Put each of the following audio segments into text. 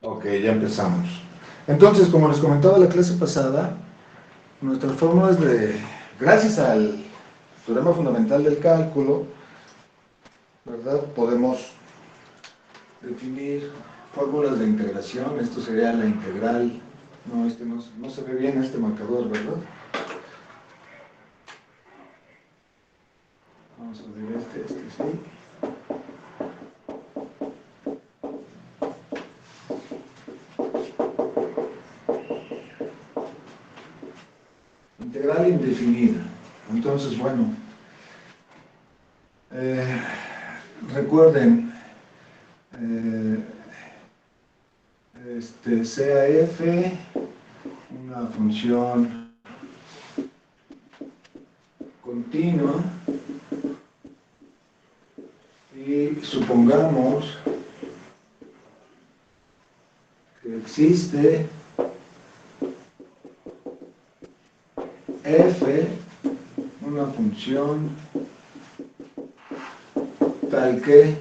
Ok, ya empezamos. Entonces, como les comentaba la clase pasada, nuestras fórmulas gracias al teorema fundamental del cálculo, ¿verdad? Podemos definir fórmulas de integración. Esto sería la integral. No, no se ve bien este marcador, ¿verdad? Vamos a ver este sí. Integral indefinida. Entonces, bueno, eh, recuerden, eh, sea f una función continua y supongamos que existe f, una función tal que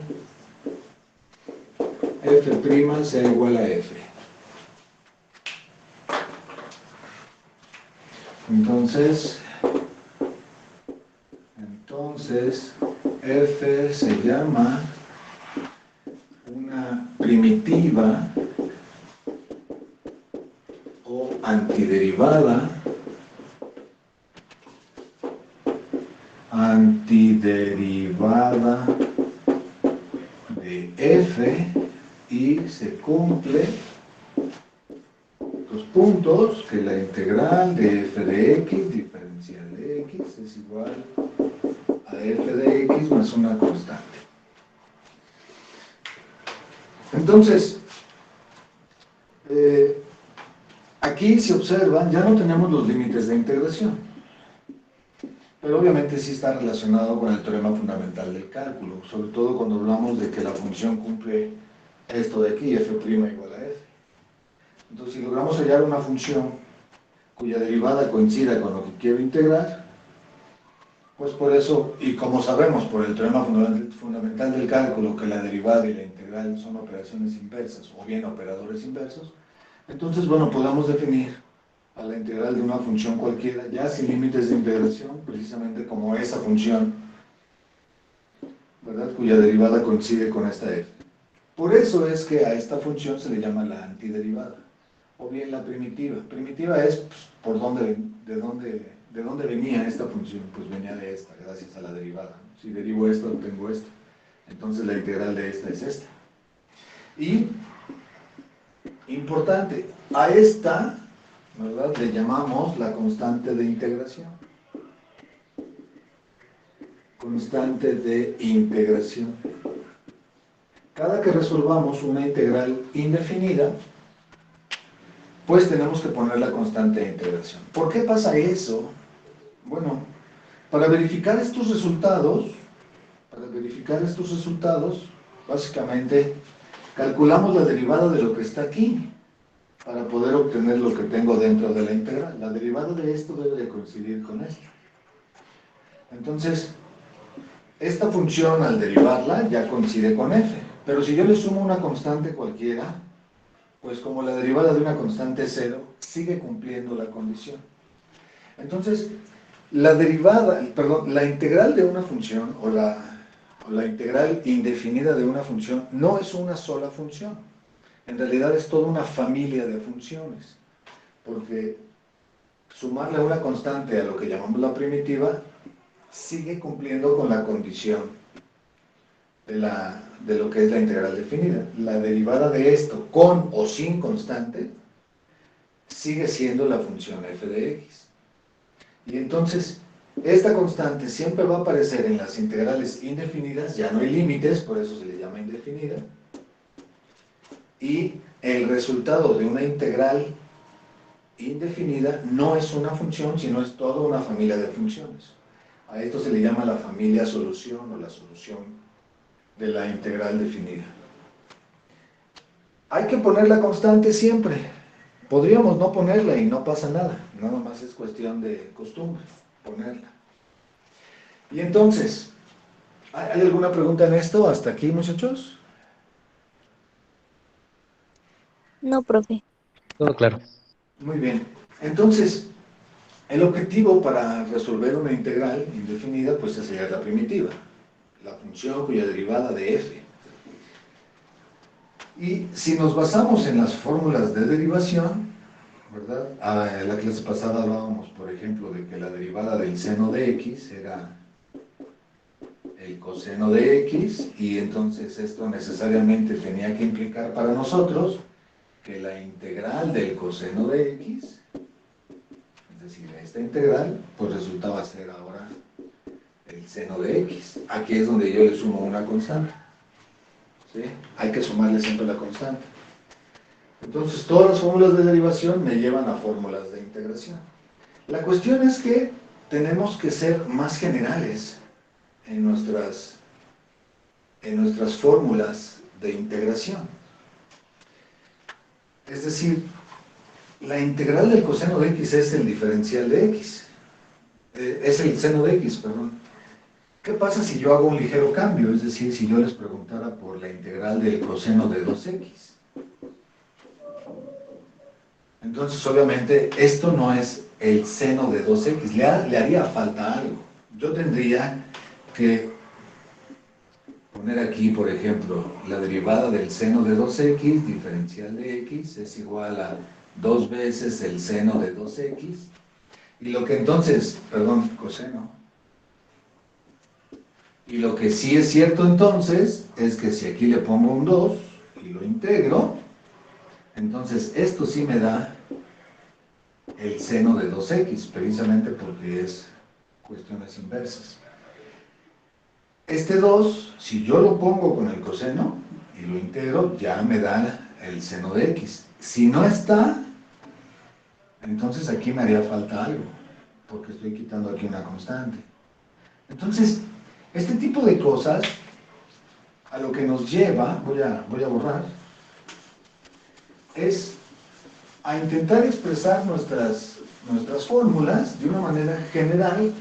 f' sea igual a f. Entonces f se llama una primitiva o antiderivada de f y se cumple los puntos que la integral de f de x diferencial de x es igual a f de x más una constante. Entonces, aquí si observan ya no tenemos los límites de integración, pero obviamente sí está relacionado con el teorema fundamental del cálculo, sobre todo cuando hablamos de que la función cumple esto de aquí, f' igual a f. Entonces, si logramos hallar una función cuya derivada coincida con lo que quiero integrar, pues por eso, y como sabemos por el teorema fundamental del cálculo que la derivada y la integral son operaciones inversas o bien operadores inversos, entonces, bueno, podemos definir a la integral de una función cualquiera, ya sin límites de integración, precisamente como esa función, ¿verdad?, cuya derivada coincide con esta f. Por eso es que a esta función se le llama la antiderivada, o bien la primitiva. Primitiva es pues, de dónde venía esta función, pues venía de esta, gracias a la derivada. Si derivo esto, obtengo esto. Entonces la integral de esta es esta. Y, importante, a esta, ¿verdad?, le llamamos la constante de integración. Constante de integración. Cada que resolvamos una integral indefinida, pues tenemos que poner la constante de integración. ¿Por qué pasa eso? Bueno, para verificar estos resultados, básicamente calculamos la derivada de lo que está aquí para poder obtener lo que tengo dentro de la integral. La derivada de esto debe de coincidir con esto. Entonces, esta función al derivarla ya coincide con f, pero si yo le sumo una constante cualquiera, pues como la derivada de una constante es 0, sigue cumpliendo la condición. Entonces, la integral de una función o la integral indefinida de una función no es una sola función. En realidad es toda una familia de funciones, porque sumarle una constante a lo que llamamos la primitiva sigue cumpliendo con la condición de lo que es la integral definida. La derivada de esto, con o sin constante, sigue siendo la función f de x. Y entonces, esta constante siempre va a aparecer en las integrales indefinidas, ya no hay límites, por eso se le llama indefinida. Y el resultado de una integral indefinida no es una función, sino es toda una familia de funciones. A esto se le llama la familia solución o la solución de la integral definida. Hay que poner la constante siempre. Podríamos no ponerla y no pasa nada, nada más es cuestión de costumbre, ponerla. Y entonces, ¿hay alguna pregunta en esto hasta aquí, muchachos? No, profe. Todo claro. Muy bien. Entonces, el objetivo para resolver una integral indefinida, pues es hallar la primitiva, la función cuya derivada de f. Y si nos basamos en las fórmulas de derivación, ¿verdad? En la clase pasada hablábamos, por ejemplo, de que la derivada del seno de x era el coseno de x, y entonces esto necesariamente tenía que implicar para nosotros que la integral del coseno de x, es decir, esta integral, pues resultaba ser ahora el seno de x. Aquí es donde yo le sumo una constante, ¿sí? Hay que sumarle siempre la constante. Entonces, todas las fórmulas de derivación me llevan a fórmulas de integración. La cuestión es que tenemos que ser más generales en nuestras fórmulas de integración. Es decir, la integral del coseno de x es el diferencial de x. Es el seno de x, perdón. ¿Qué pasa si yo hago un ligero cambio? Es decir, si yo les preguntara por la integral del coseno de 2x. Entonces, obviamente, esto no es el seno de 2x, le haría falta algo. Yo tendría que poner aquí, por ejemplo, la derivada del seno de 2x, diferencial de x, es igual a 2 veces el seno de 2x. Y lo que entonces, perdón, coseno. Y lo que sí es cierto entonces, es que si aquí le pongo un 2 y lo integro, entonces esto sí me da el seno de 2x, precisamente porque es cuestiones inversas. Este 2, si yo lo pongo con el coseno y lo integro, ya me da el seno de x. Si no está, entonces aquí me haría falta algo, porque estoy quitando aquí una constante. Entonces, este tipo de cosas a lo que nos lleva, voy a borrar, es a intentar expresar nuestras fórmulas de una manera general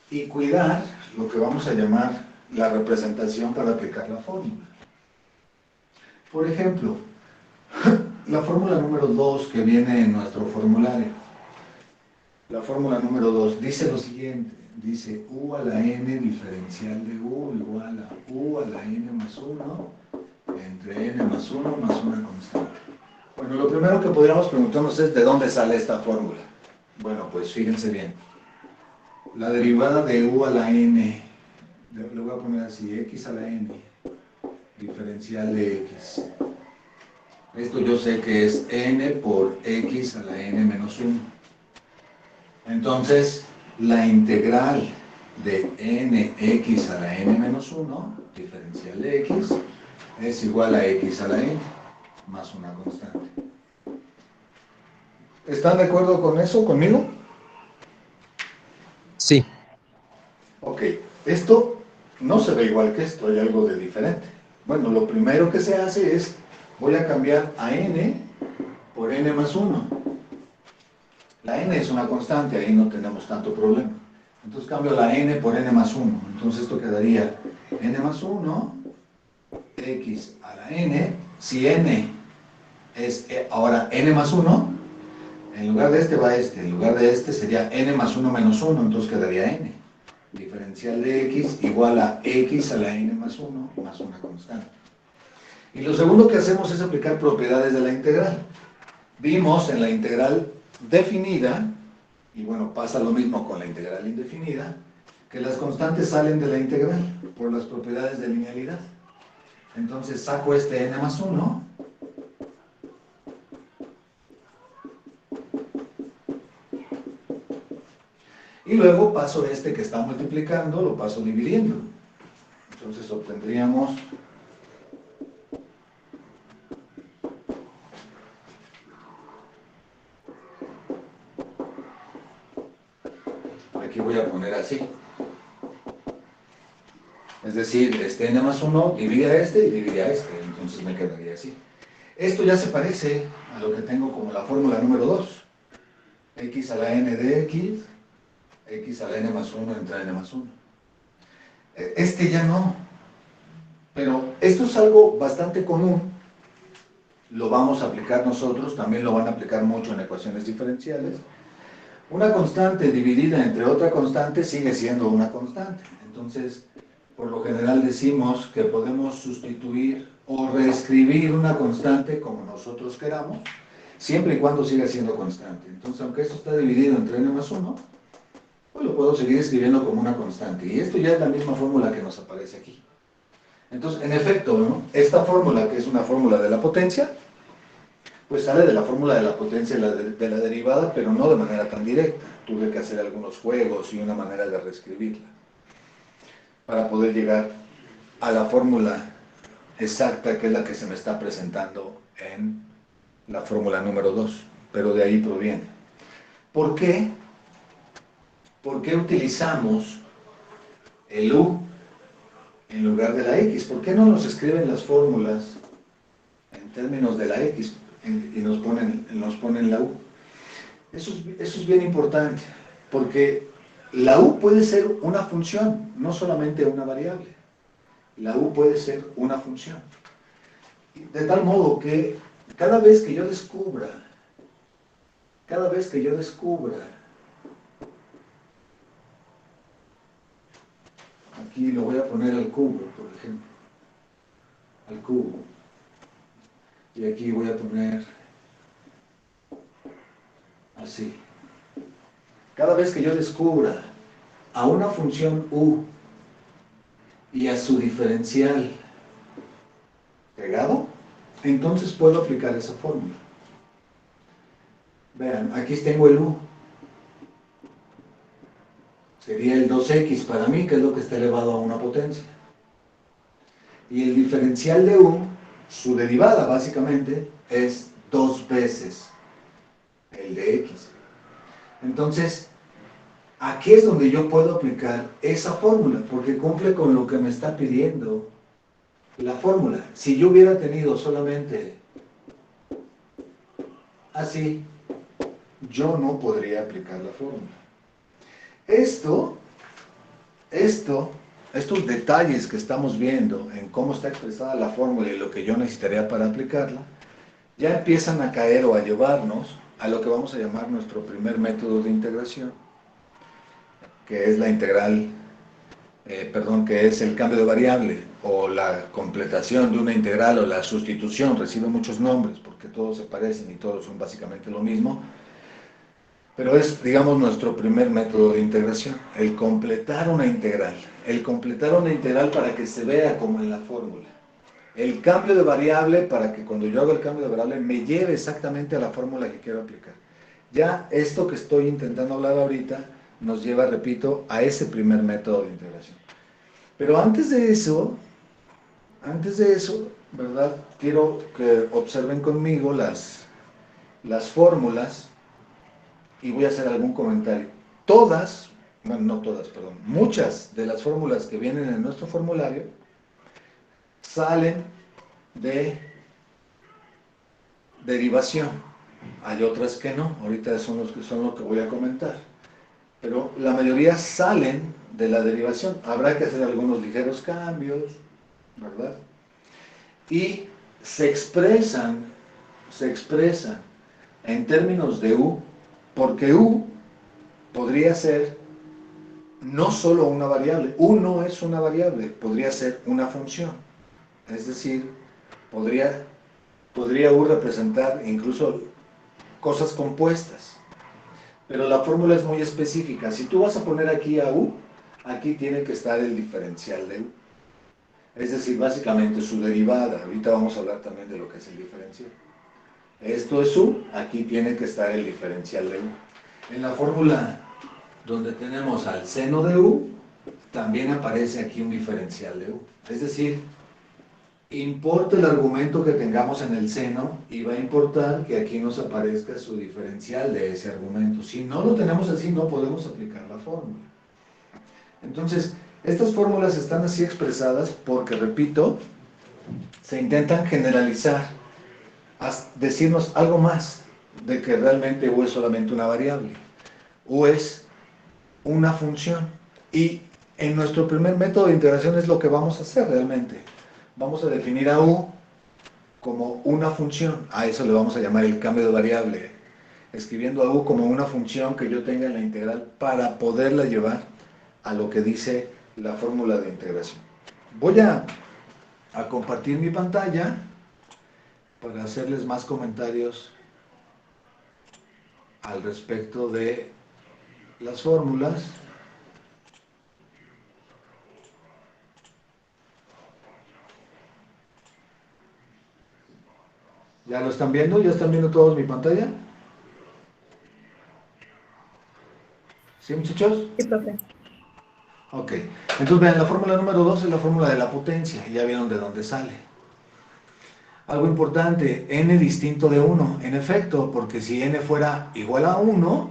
y cuidar lo que vamos a llamar la representación para aplicar la fórmula. Por ejemplo, la fórmula número 2 que viene en nuestro formulario. La fórmula número 2 dice lo siguiente, dice u a la n diferencial de u igual a u a la n más 1 entre n más 1 más una constante. Bueno, lo primero que podríamos preguntarnos es ¿de dónde sale esta fórmula? Bueno, pues fíjense bien. La derivada de u a la n, le voy a poner así, x a la n, diferencial de x. Esto yo sé que es n por x a la n menos 1. Entonces, la integral de nx a la n menos 1, diferencial de x, es igual a x a la n, más una constante. ¿Están de acuerdo con eso, conmigo? Sí. Ok, esto no se ve igual que esto, hay algo de diferente. Bueno, lo primero que se hace es, voy a cambiar a n por n más 1. La n es una constante, ahí no tenemos tanto problema. Entonces cambio la n por n más 1. Entonces esto quedaría n más 1, x a la n. Si n es ahora n más 1, en lugar de este va este. En lugar de este sería n más 1 menos 1, entonces quedaría n. Diferencial de x igual a x a la n más 1 más una constante. Y lo segundo que hacemos es aplicar propiedades de la integral. Vimos en la integral definida, y bueno, pasa lo mismo con la integral indefinida, que las constantes salen de la integral por las propiedades de linealidad. Entonces saco este n más 1, y luego paso este que está multiplicando, lo paso dividiendo. Entonces obtendríamos aquí voy a poner así. Es decir, este n más 1 divide a este y divide a este, entonces me quedaría así. Esto ya se parece a lo que tengo como la fórmula número 2. X a la n de x, x a la n más 1 entre n más 1. Este ya no, pero esto es algo bastante común lo vamos a aplicar nosotros, también lo van a aplicar mucho en ecuaciones diferenciales. Una constante dividida entre otra constante sigue siendo una constante. Entonces, por lo general decimos que podemos sustituir o reescribir una constante como nosotros queramos, siempre y cuando siga siendo constante. Entonces, aunque esto está dividido entre n más 1, pues lo puedo seguir escribiendo como una constante. Y esto ya es la misma fórmula que nos aparece aquí. Entonces, en efecto, ¿no? Esta fórmula, que es una fórmula de la potencia, pues sale de la fórmula de la potencia de la derivada, pero no de manera tan directa. Tuve que hacer algunos juegos y una manera de reescribirla para poder llegar a la fórmula exacta, que es la que se me está presentando en la fórmula número 2, pero de ahí proviene. ¿Por qué? ¿Por qué utilizamos el U en lugar de la X? ¿Por qué no nos escriben las fórmulas en términos de la X y nos ponen la U? Eso es bien importante, porque la U puede ser una función, no solamente una variable. La U puede ser una función. De tal modo que cada vez que yo descubra, aquí lo voy a poner al cubo, por ejemplo, al cubo, y aquí voy a poner así. Cada vez que yo descubra a una función U y a su diferencial pegado, entonces puedo aplicar esa fórmula. Vean, aquí tengo el U. Sería el 2x para mí, que es lo que está elevado a una potencia. Y el diferencial de U, su derivada básicamente, es 2 veces el de x. Entonces, aquí es donde yo puedo aplicar esa fórmula, porque cumple con lo que me está pidiendo la fórmula. Si yo hubiera tenido solamente así, yo no podría aplicar la fórmula. Estos detalles que estamos viendo en cómo está expresada la fórmula y lo que yo necesitaría para aplicarla, ya empiezan a caer o a llevarnos a lo que vamos a llamar nuestro primer método de integración, que es la integral, que es el cambio de variable, o la completación de una integral, o la sustitución. Recibe muchos nombres, porque todos se parecen y todos son básicamente lo mismo, pero es, digamos, nuestro primer método de integración, el completar una integral. El completar una integral para que se vea como en la fórmula. El cambio de variable para que cuando yo hago el cambio de variable me lleve exactamente a la fórmula que quiero aplicar. Ya esto que estoy intentando hablar ahorita nos lleva, repito, a ese primer método de integración. Pero antes de eso, ¿verdad? Quiero que observen conmigo las fórmulas y voy a hacer algún comentario. Muchas de las fórmulas que vienen en nuestro formulario salen de derivación. Hay otras que no, ahorita son lo que voy a comentar. Pero la mayoría salen de la derivación. Habrá que hacer algunos ligeros cambios, ¿verdad? Y se expresan en términos de U, porque U podría ser no solo una variable. U no es una variable, podría ser una función. Es decir, podría U representar incluso cosas compuestas. Pero la fórmula es muy específica. Si tú vas a poner aquí a U, aquí tiene que estar el diferencial de U. Es decir, básicamente su derivada. Ahorita vamos a hablar también de lo que es el diferencial. Esto es U, aquí tiene que estar el diferencial de U. En la fórmula donde tenemos al seno de U, también aparece aquí un diferencial de U. Es decir, importa el argumento que tengamos en el seno y va a importar que aquí nos aparezca su diferencial de ese argumento. Si no lo tenemos así, no podemos aplicar la fórmula. Entonces, estas fórmulas están así expresadas porque, repito, se intentan generalizar, decirnos algo más de que realmente U es solamente una variable. U es una función. Y en nuestro primer método de integración es lo que vamos a hacer realmente. Vamos a definir a U como una función. A eso le vamos a llamar el cambio de variable. Escribiendo a u como una función que yo tenga en la integral para poderla llevar a lo que dice la fórmula de integración. Voy a compartir mi pantalla para hacerles más comentarios al respecto de las fórmulas. ¿Ya lo están viendo? ¿Ya están viendo todos mi pantalla? ¿Sí, muchachos? Sí, profe. Ok. Entonces, vean, la fórmula número 2 es la fórmula de la potencia. Ya vieron de dónde sale. Algo importante, n distinto de 1. En efecto, porque si n fuera igual a 1,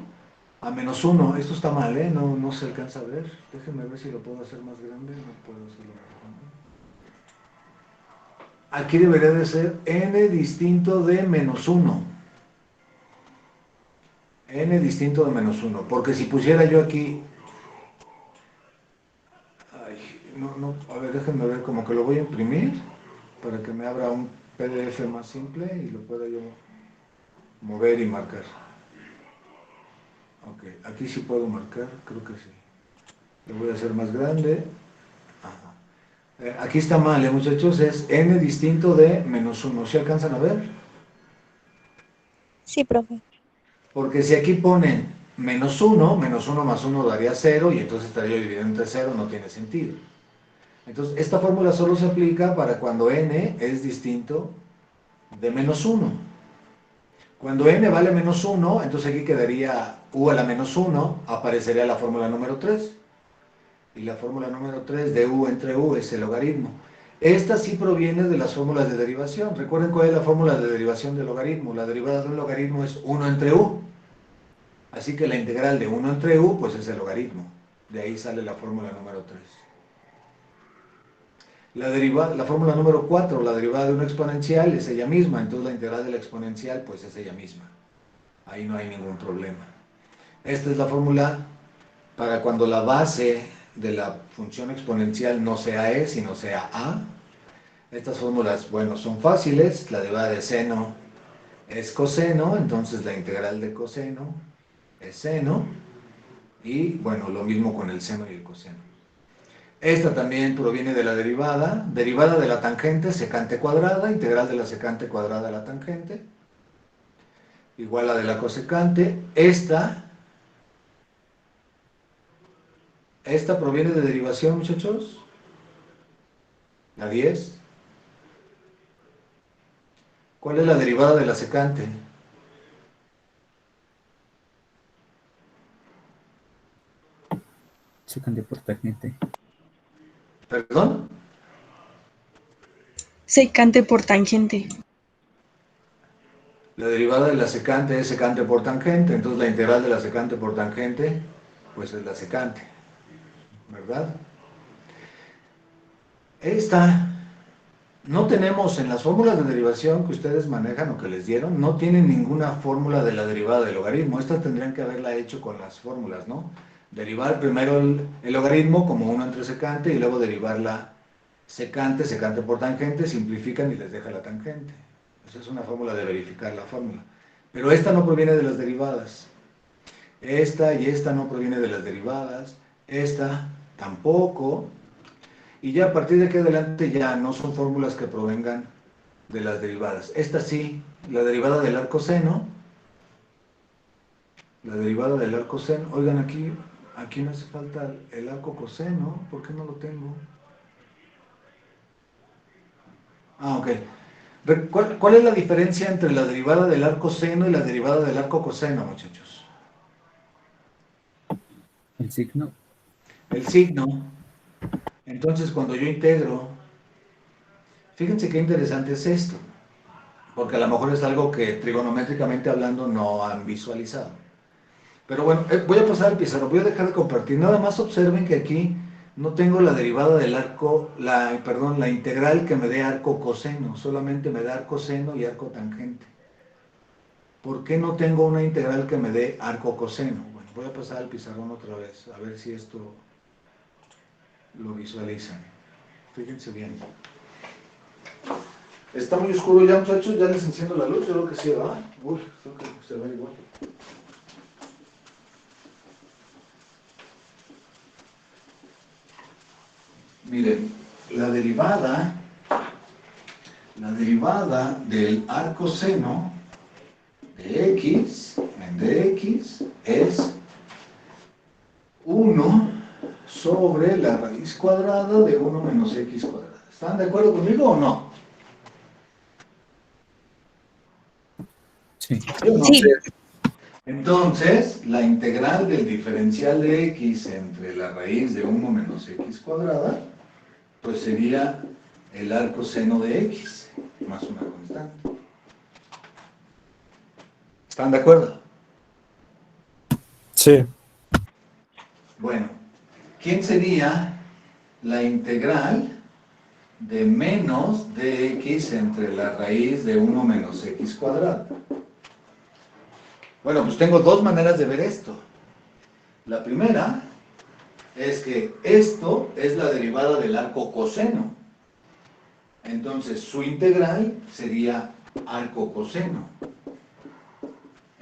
a menos 1, esto está mal, ¿eh? No se alcanza a ver. Déjenme ver si lo puedo hacer más grande. No puedo hacerlo más grande. Aquí debería de ser n distinto de menos 1. N distinto de menos 1. Porque si pusiera yo aquí... Ay, a ver, déjenme ver, como que lo voy a imprimir para que me abra un PDF más simple y lo pueda yo mover y marcar. Ok, aquí sí puedo marcar, creo que sí. Lo voy a hacer más grande. Ajá. Aquí está mal, muchachos, es n distinto de menos 1. ¿Sí alcanzan a ver? Sí, profe. Porque si aquí ponen menos 1 más 1 daría 0 y entonces estaría yo dividiendo entre 0, no tiene sentido. Entonces, esta fórmula solo se aplica para cuando n es distinto de menos 1. Cuando n vale menos 1, entonces aquí quedaría u a la menos 1, aparecería la fórmula número 3. Y la fórmula número 3 de u entre u es el logaritmo. Esta sí proviene de las fórmulas de derivación. Recuerden cuál es la fórmula de derivación del logaritmo. La derivada de un logaritmo es 1 entre u. Así que la integral de 1 entre u, pues es el logaritmo. De ahí sale la fórmula número 3. La fórmula número 4, la derivada de una exponencial, es ella misma. Entonces la integral de la exponencial, pues es ella misma. Ahí no hay ningún problema. Esta es la fórmula para cuando la base de la función exponencial no sea e, sino sea a. Estas fórmulas, bueno, son fáciles. La derivada de seno es coseno, entonces la integral de coseno es seno. Y bueno, lo mismo con el seno y el coseno. Esta también proviene de la derivada de la tangente, secante cuadrada, integral de la secante cuadrada a la tangente, igual a de la cosecante. Esta proviene de derivación, muchachos, la 10. ¿Cuál es la derivada de la secante? Secante por tangente. ¿Perdón? Secante por tangente. La derivada de la secante es secante por tangente, entonces la integral de la secante por tangente, pues es la secante, ¿verdad? Esta, no tenemos en las fórmulas de derivación que ustedes manejan o que les dieron, no tienen ninguna fórmula de la derivada del logaritmo. Estas tendrían que haberla hecho con las fórmulas, ¿no? Derivar primero el logaritmo como 1 entre secante y luego derivar la secante, secante por tangente, simplifican y les deja la tangente. Esa es una fórmula de verificar la fórmula. Pero esta no proviene de las derivadas. Esta y esta no proviene de las derivadas. Esta tampoco. Y ya a partir de aquí adelante ya no son fórmulas que provengan de las derivadas. Esta sí, la derivada del arco seno. La derivada del arco seno. Oigan, aquí me hace falta el arco coseno. ¿Por qué no lo tengo? Ah, ok. ¿Cuál es la diferencia entre la derivada del arco seno y la derivada del arco coseno, muchachos? El signo. El signo. Entonces, cuando yo integro, fíjense qué interesante es esto, porque a lo mejor es algo que trigonométricamente hablando no han visualizado. Pero bueno, voy a pasar al pizarro, voy a dejar de compartir. Nada más observen que aquí no tengo la derivada del arco, perdón, la integral que me dé arco coseno, solamente me da arco seno y arco tangente. ¿Por qué no tengo una integral que me dé arco coseno? Bueno, voy a pasar al pizarrón otra vez, a ver si esto lo visualizan. Fíjense bien. ¿Está muy oscuro ya, muchachos? ¿Ya les enciendo la luz? Yo creo que sí, ¿verdad? Uy, creo que se ve igual. Miren, la derivada del arcoseno de x en dx es 1 sobre la raíz cuadrada de 1 menos x cuadrada. ¿Están de acuerdo conmigo o no? Sí. ¿Sí o no? Sí, Entonces, la integral del diferencial de x entre la raíz de 1 menos x cuadrada, pues sería el arcoseno de x más una constante. ¿Están de acuerdo? Sí. Bueno, ¿quién sería la integral de menos dx entre la raíz de 1 menos x cuadrado? Bueno, pues tengo dos maneras de ver esto. La primera es que esto es la derivada del arco coseno. Entonces, su integral sería arco coseno.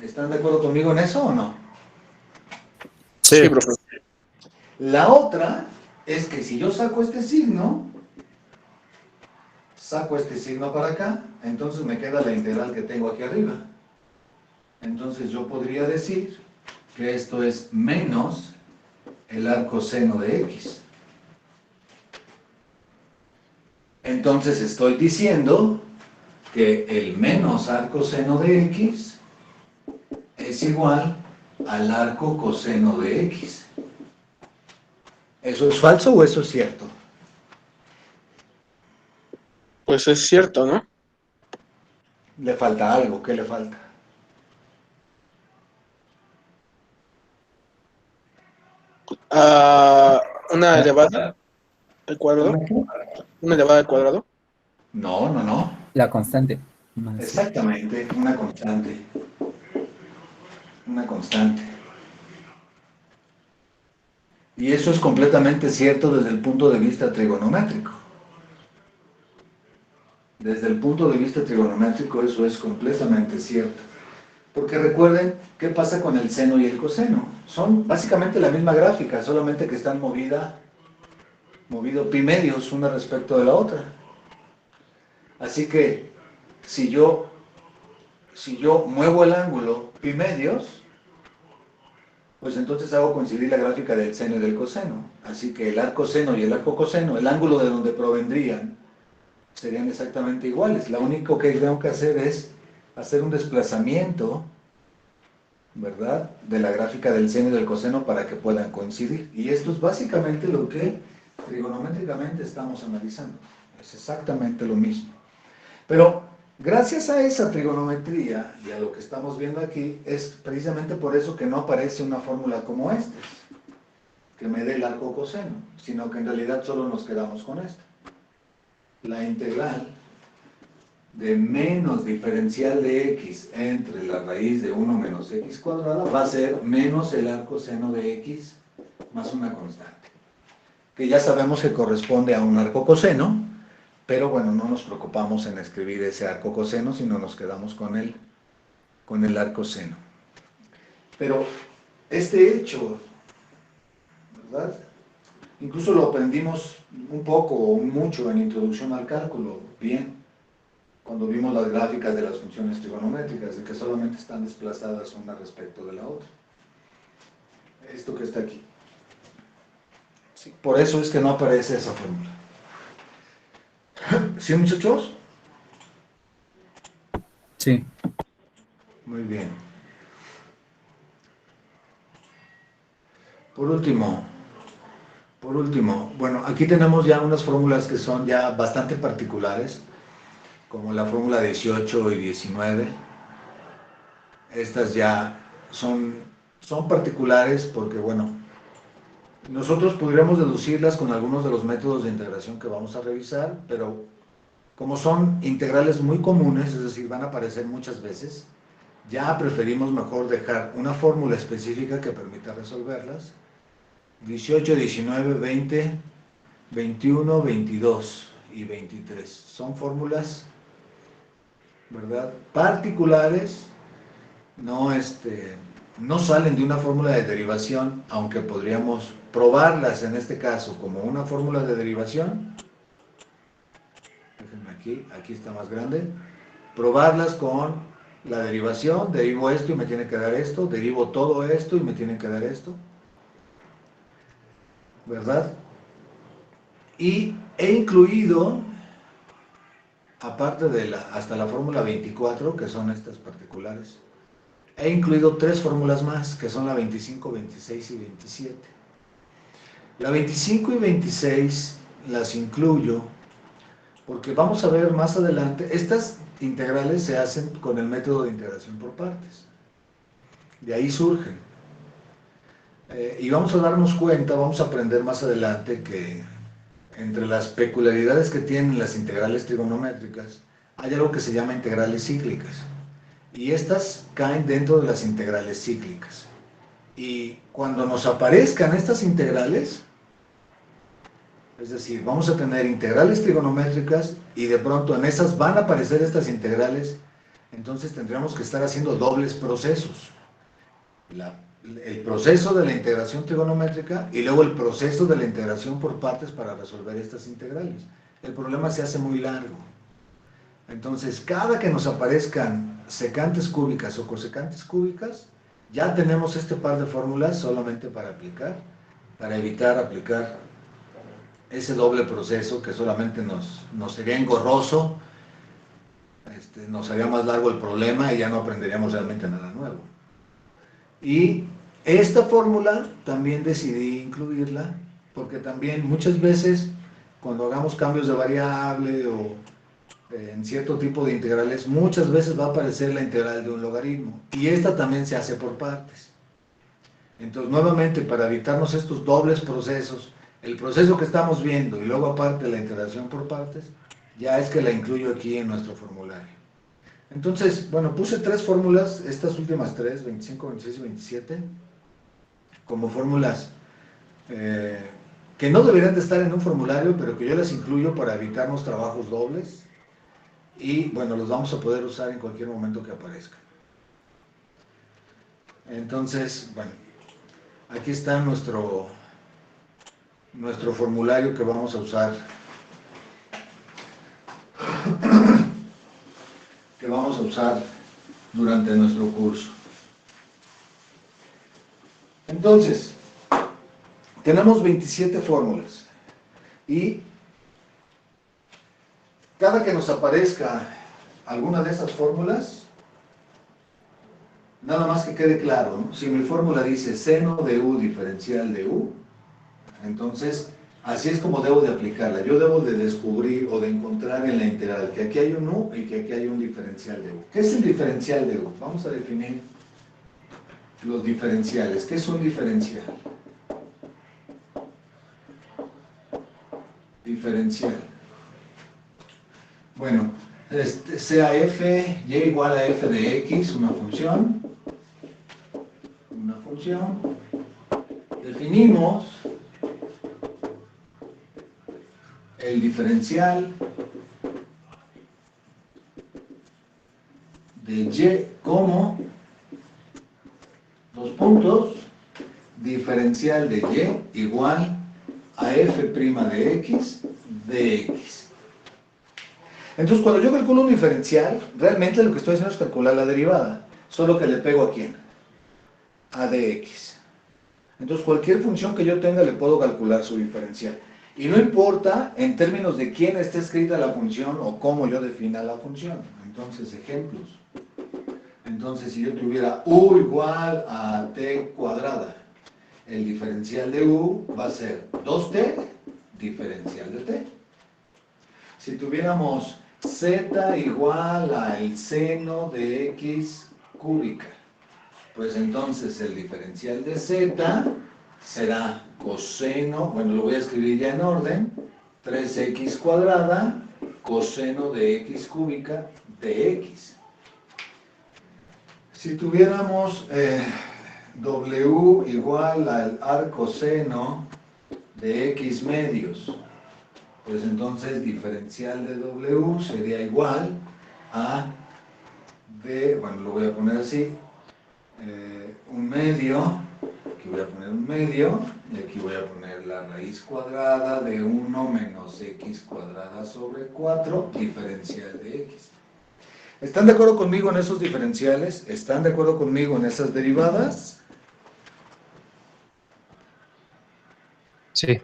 ¿Están de acuerdo conmigo en eso o no? Sí. Sí, profe. La otra es que si yo saco este signo para acá, entonces me queda la integral que tengo aquí arriba. Entonces yo podría decir que esto es menos el arcoseno de x. Entonces estoy diciendo que el menos arcoseno de x es igual al arco coseno de x. ¿Eso es falso o eso es cierto? Pues es cierto, ¿no? Le falta algo, ¿qué le falta? Ah, una elevada al cuadrado. Una elevada al cuadrado. No, no, no. La constante. Más. Exactamente, una constante. Una constante. Y eso es completamente cierto desde el punto de vista trigonométrico. Desde el punto de vista trigonométrico eso es completamente cierto. Porque recuerden, ¿qué pasa con el seno y el coseno? Son básicamente la misma gráfica, solamente que están movido pi medios una respecto de la otra. Así que si yo muevo el ángulo pi medios, pues entonces hago coincidir la gráfica del seno y del coseno. Así que el arco seno y el arco coseno, el ángulo de donde provendrían, serían exactamente iguales. Lo único que tengo que hacer es hacer un desplazamiento, ¿verdad?, de la gráfica del seno y del coseno para que puedan coincidir. Y esto es básicamente lo que trigonométricamente estamos analizando. Es exactamente lo mismo. Pero gracias a esa trigonometría y a lo que estamos viendo aquí, es precisamente por eso que no aparece una fórmula como esta, que me dé el arco coseno, sino que en realidad solo nos quedamos con esto. La integral de menos diferencial de x entre la raíz de 1 menos x cuadrada va a ser menos el arco seno de x más una constante, que ya sabemos que corresponde a un arco coseno, pero bueno, no nos preocupamos en escribir ese arco coseno, sino nos quedamos con el arco seno. Pero este hecho, ¿verdad?, incluso lo aprendimos un poco o mucho en Introducción al Cálculo, bien, cuando vimos las gráficas de las funciones trigonométricas, de que solamente están desplazadas una respecto de la otra. Esto que está aquí. Sí, por eso es que no aparece esa fórmula. ¿Sí, muchachos? Sí. Muy bien. Por último, bueno, aquí tenemos ya unas fórmulas que son ya bastante particulares, como la fórmula 18 y 19. Estas ya son particulares porque, bueno, nosotros podríamos deducirlas con algunos de los métodos de integración que vamos a revisar, pero como son integrales muy comunes, es decir, van a aparecer muchas veces, ya preferimos mejor dejar una fórmula específica que permita resolverlas. 18, 19, 20, 21, 22 y 23. Son fórmulas ¿verdad? Particulares, no, no salen de una fórmula de derivación, aunque podríamos probarlas en este caso como una fórmula de derivación. Déjenme aquí está más grande. Probarlas con la derivación, derivo esto y me tiene que dar esto, derivo todo esto y me tiene que dar esto, ¿verdad? Y he incluido, aparte de hasta la fórmula 24, que son estas particulares, he incluido 3 fórmulas más, que son la 25, 26 y 27. La 25 y 26 las incluyo porque vamos a ver más adelante, estas integrales se hacen con el método de integración por partes. De ahí surgen. Y vamos a darnos cuenta, vamos a aprender más adelante que entre las peculiaridades que tienen las integrales trigonométricas, hay algo que se llama integrales cíclicas. Y estas caen dentro de las integrales cíclicas. Y cuando nos aparezcan estas integrales, es decir, vamos a tener integrales trigonométricas y de pronto en esas van a aparecer estas integrales, entonces tendríamos que estar haciendo dobles procesos. El proceso de la integración trigonométrica y luego el proceso de la integración por partes para resolver estas integrales. El problema se hace muy largo. Entonces, cada que nos aparezcan secantes cúbicas o cosecantes cúbicas, ya tenemos este par de fórmulas solamente para aplicar, para evitar aplicar ese doble proceso que solamente nos sería engorroso, nos haría más largo el problema y ya no aprenderíamos realmente nada nuevo. Y esta fórmula también decidí incluirla porque también muchas veces cuando hagamos cambios de variable o en cierto tipo de integrales, muchas veces va a aparecer la integral de un logaritmo y esta también se hace por partes. Entonces, nuevamente, para evitarnos estos dobles procesos, el proceso que estamos viendo y luego aparte la integración por partes, ya es que la incluyo aquí en nuestro formulario. Entonces, bueno, puse 3 fórmulas, estas últimas 3, 25, 26 y 27, como fórmulas que no deberían de estar en un formulario, pero que yo las incluyo para evitarnos trabajos dobles y, bueno, los vamos a poder usar en cualquier momento que aparezcan. Entonces, bueno, aquí está nuestro formulario que vamos a usar, durante nuestro curso. Entonces, tenemos 27 fórmulas y cada que nos aparezca alguna de esas fórmulas, nada más que quede claro, ¿no? Si mi fórmula dice seno de u diferencial de u, entonces así es como debo de aplicarla. Yo debo de descubrir o de encontrar en la integral que aquí hay un u y que aquí hay un diferencial de u. ¿Qué es el diferencial de u? Vamos a definir los diferenciales. ¿Qué es un diferencial? Diferencial. Bueno, sea f, y igual a f de x, una función. Definimos el diferencial de y como, dos puntos, diferencial de y igual a f' de x de x. Entonces, cuando yo calculo un diferencial, realmente lo que estoy haciendo es calcular la derivada, solo que le pego a quién, a dx. Entonces, cualquier función que yo tenga le puedo calcular su diferencial. Y no importa en términos de quién esté escrita la función o cómo yo defina la función. Entonces, ejemplos. Entonces, si yo tuviera u igual a t cuadrada, el diferencial de u va a ser 2t diferencial de t. Si tuviéramos z igual al seno de x cúbica, pues entonces el diferencial de z será coseno, bueno, lo voy a escribir ya en orden, 3x cuadrada coseno de x cúbica de x. Si tuviéramos w igual al arcoseno de x medios, pues entonces diferencial de w sería igual a de, bueno, lo voy a poner así, un medio, aquí voy a poner un medio, y aquí voy a poner la raíz cuadrada de 1 menos x cuadrada sobre 4, diferencial de x. ¿Están de acuerdo conmigo en esos diferenciales? ¿Están de acuerdo conmigo en esas derivadas? Sí.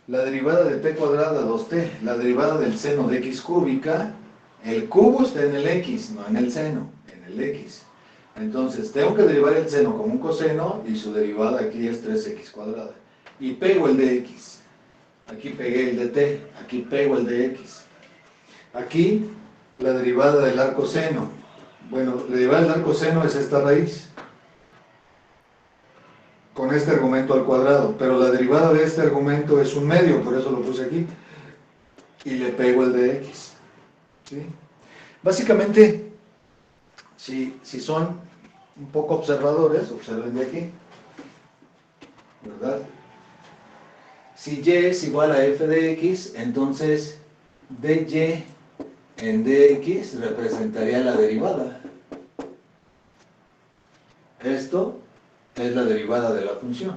La derivada de t cuadrada 2t, la derivada del seno de x cúbica, el cubo está en el x, no en el seno, en el x. Entonces, tengo que derivar el seno como un coseno y su derivada aquí es 3x cuadrada. Y pego el de x. Aquí pegué el de t, aquí pego el de x. Aquí, la derivada del arco seno. Bueno, la derivada del arco seno es esta raíz, con este argumento al cuadrado, pero la derivada de este argumento es un medio, por eso lo puse aquí, y le pego el de x. ¿Sí? Básicamente, si son un poco observadores, observen de aquí, ¿verdad? Si y es igual a f de x, entonces dy en dx representaría la derivada. Esto es la derivada de la función.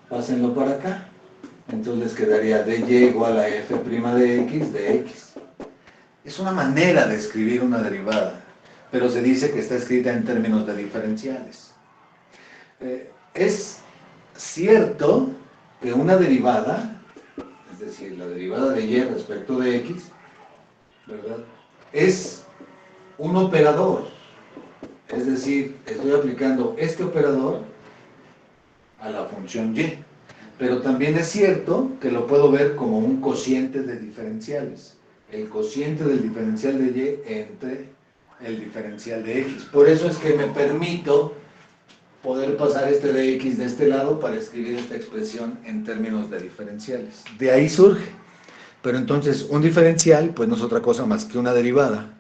Pásenlo para acá. Entonces les quedaría dy igual a f' de x de x. Es una manera de escribir una derivada, pero se dice que está escrita en términos de diferenciales. Es cierto que una derivada, es decir, la derivada de y respecto de x, ¿verdad?, es un operador. Es decir, estoy aplicando este operador a la función y. Pero también es cierto que lo puedo ver como un cociente de diferenciales. El cociente del diferencial de y entre el diferencial de x. Por eso es que me permito poder pasar este de x de este lado para escribir esta expresión en términos de diferenciales. De ahí surge. Pero entonces, un diferencial, pues no es otra cosa más que una derivada.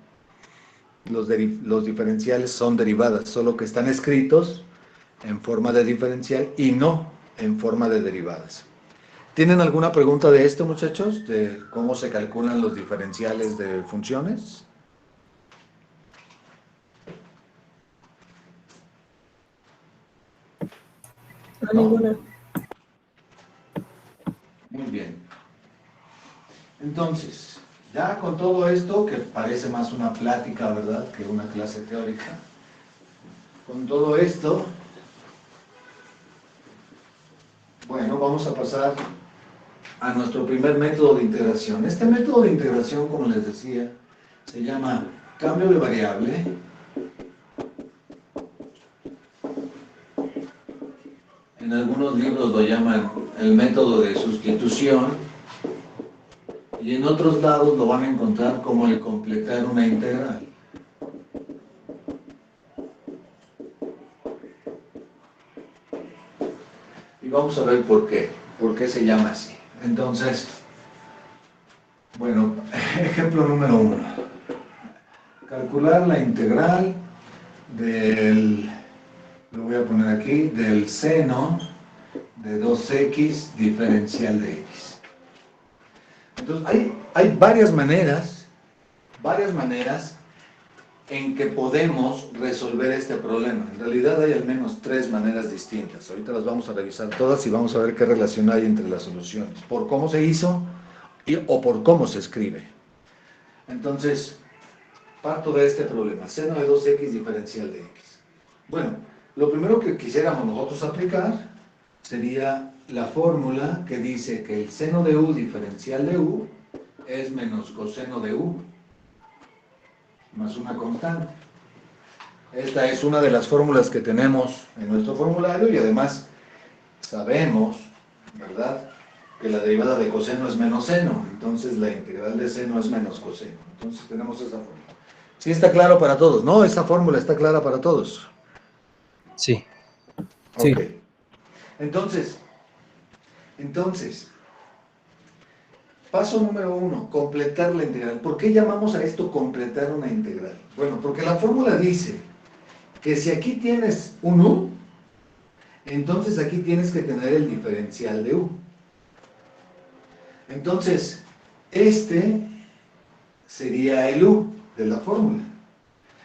Los diferenciales son derivadas, solo que están escritos en forma de diferencial y no en forma de derivadas. ¿Tienen alguna pregunta de esto, muchachos? ¿De cómo se calculan los diferenciales de funciones? No, ninguna. Muy bien. Entonces, ya con todo esto, que parece más una plática, ¿verdad?, que una clase teórica, con todo esto, bueno, vamos a pasar a nuestro primer método de integración. Este método de integración, como les decía, se llama cambio de variable. En algunos libros lo llaman el método de sustitución y en otros lados lo van a encontrar como el completar una integral. Y vamos a ver por qué se llama así. Entonces, bueno, ejemplo número 1. Calcular la integral del, lo voy a poner aquí, del seno de 2x diferencial de x. Entonces, hay varias maneras en que podemos resolver este problema. En realidad hay al menos 3 maneras distintas. Ahorita las vamos a revisar todas y vamos a ver qué relación hay entre las soluciones. Por cómo se hizo o por cómo se escribe. Entonces, parto de este problema. Seno de 2x diferencial de x. Bueno, lo primero que quisiéramos nosotros aplicar sería la fórmula que dice que el seno de u diferencial de u es menos coseno de u más una constante. Esta es una de las fórmulas que tenemos en nuestro formulario y además sabemos, ¿verdad?, que la derivada de coseno es menos seno, entonces la integral de seno es menos coseno. Entonces tenemos esa fórmula. ¿Sí está claro para todos? ¿No? ¿Esa fórmula está clara para todos? Sí. Ok. Sí. Entonces, paso número 1, completar la integral. ¿Por qué llamamos a esto completar una integral? Bueno, porque la fórmula dice que si aquí tienes un u, entonces aquí tienes que tener el diferencial de u. Entonces, este sería el u. de la fórmula.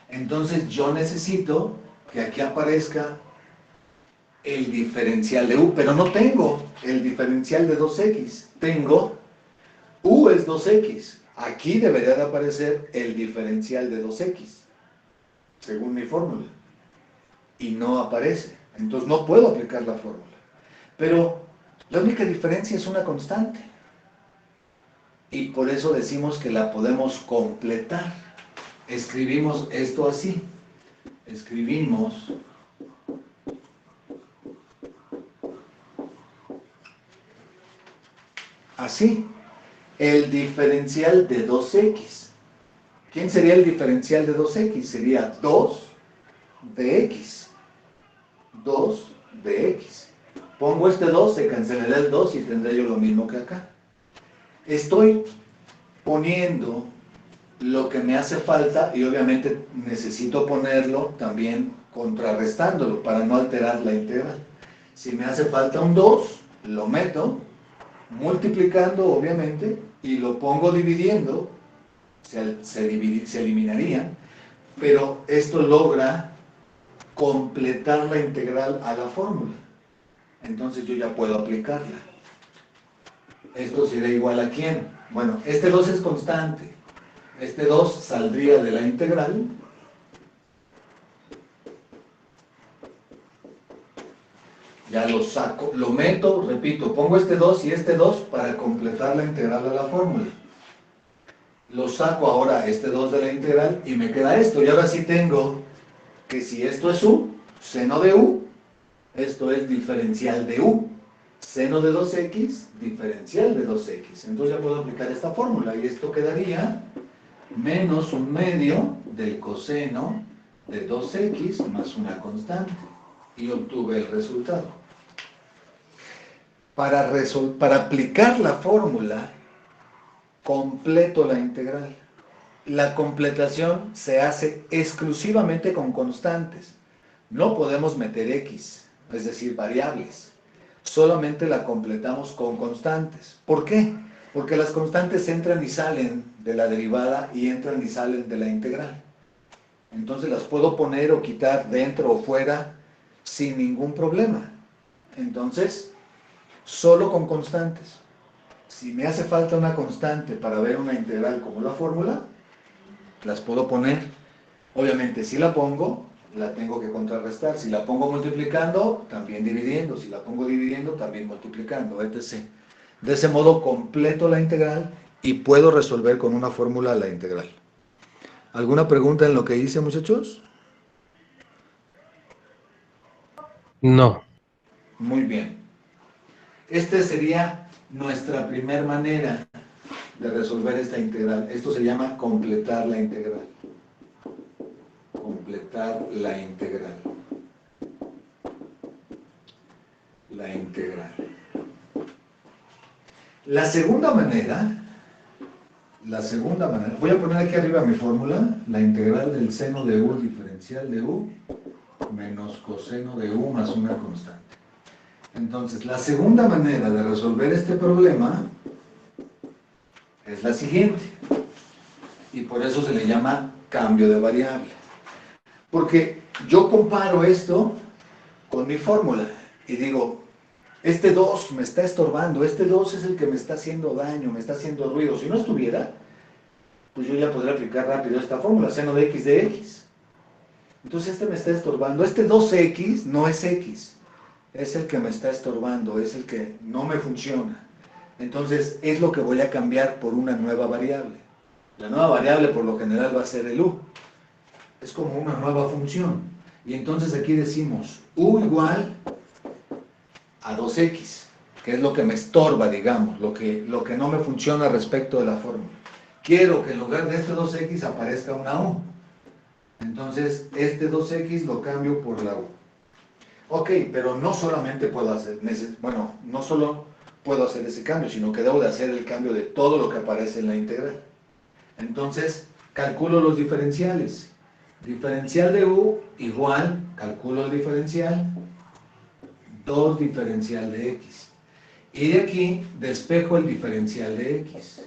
Entonces yo necesito que aquí aparezca el diferencial de u, pero no tengo el diferencial de 2x, tengo u es 2x. Aquí debería de aparecer el diferencial de 2x, según mi fórmula, y no aparece. Entonces no puedo aplicar la fórmula. Pero la única diferencia es una constante. Y por eso decimos que la podemos completar. Escribimos esto así. Escribimos así. El diferencial de 2x. ¿Quién sería el diferencial de 2x? Sería 2 de x. 2 de x. Pongo este 2, se cancelará el 2 y tendré yo lo mismo que acá. Estoy poniendo lo que me hace falta y obviamente necesito ponerlo también contrarrestándolo para no alterar la integral. Si me hace falta un 2, lo meto multiplicando obviamente y lo pongo dividiendo, se eliminarían, pero esto logra completar la integral a la fórmula. Entonces yo ya puedo aplicarla. Esto será igual a ¿quién? Bueno, este 2 es constante. Este 2 saldría de la integral. Ya lo saco, lo meto, repito, pongo este 2 y este 2 para completar la integral a la fórmula. Lo saco ahora este 2 de la integral y me queda esto. Y ahora sí tengo que si esto es u, seno de u, esto es diferencial de u. Seno de 2x, diferencial de 2x. Entonces ya puedo aplicar esta fórmula y esto quedaría menos 1/2 del coseno de 2x más una constante. Y obtuve el resultado. Para aplicar la fórmula, completo la integral. La completación se hace exclusivamente con constantes. No podemos meter x, es decir, variables. Solamente la completamos con constantes. ¿Por qué? Porque las constantes entran y salen de la derivada y entran y salen de la integral. Entonces las puedo poner o quitar dentro o fuera sin ningún problema. Entonces, solo con constantes. Si me hace falta una constante para ver una integral como la fórmula, las puedo poner. Obviamente, si la pongo, la tengo que contrarrestar. Si la pongo multiplicando, también dividiendo. Si la pongo dividiendo, también multiplicando, etc. De ese modo, completo la integral y puedo resolver con una fórmula la integral. ¿Alguna pregunta en lo que hice, muchachos? No. Muy bien. Esta sería nuestra primera manera de resolver esta integral. Esto se llama completar la integral. Completar la integral. La integral. La segunda manera, voy a poner aquí arriba mi fórmula, la integral del seno de u diferencial de u menos coseno de u más una constante. Entonces, la segunda manera de resolver este problema es la siguiente. Y por eso se le llama cambio de variable. Porque yo comparo esto con mi fórmula y digo, este 2 me está estorbando, este 2 es el que me está haciendo daño, me está haciendo ruido. Si no estuviera, pues yo ya podría aplicar rápido esta fórmula, seno de x de x. Entonces este me está estorbando, este 2x no es x, es el que me está estorbando, es el que no me funciona. Entonces es lo que voy a cambiar por una nueva variable. La nueva variable por lo general va a ser el u. Es como una nueva función. Y entonces aquí decimos u igual a 2x, que es lo que me estorba, digamos, lo que no me funciona respecto de la fórmula. Quiero que en lugar de este 2x aparezca una u. Entonces este 2x lo cambio por la u. Ok, pero no solamente puedo hacer, no solo puedo hacer ese cambio, sino que debo de hacer el cambio de todo lo que aparece en la integral. Entonces, calculo los diferenciales. Diferencial de u igual, calculo el diferencial, 2 diferencial de x. Y de aquí despejo el diferencial de x.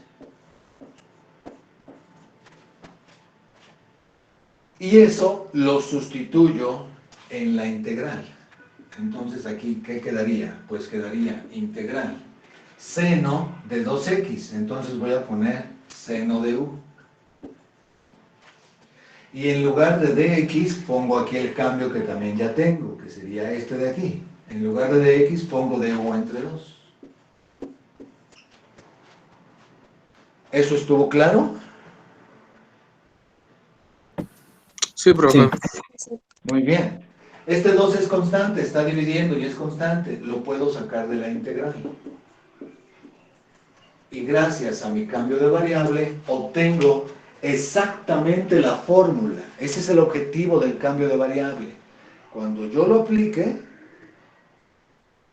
Y eso lo sustituyo en la integral. Entonces aquí, ¿qué quedaría? Pues quedaría integral seno de 2x. Entonces voy a poner seno de u. Y en lugar de dx pongo aquí el cambio que también ya tengo, que sería este de aquí. En lugar de dx pongo du entre 2. ¿Eso estuvo claro? Sí, profe. Muy bien. Este 2 es constante, está dividiendo y es constante. Lo puedo sacar de la integral. Y gracias a mi cambio de variable obtengo exactamente la fórmula. Ese es el objetivo del cambio de variable. Cuando yo lo aplique,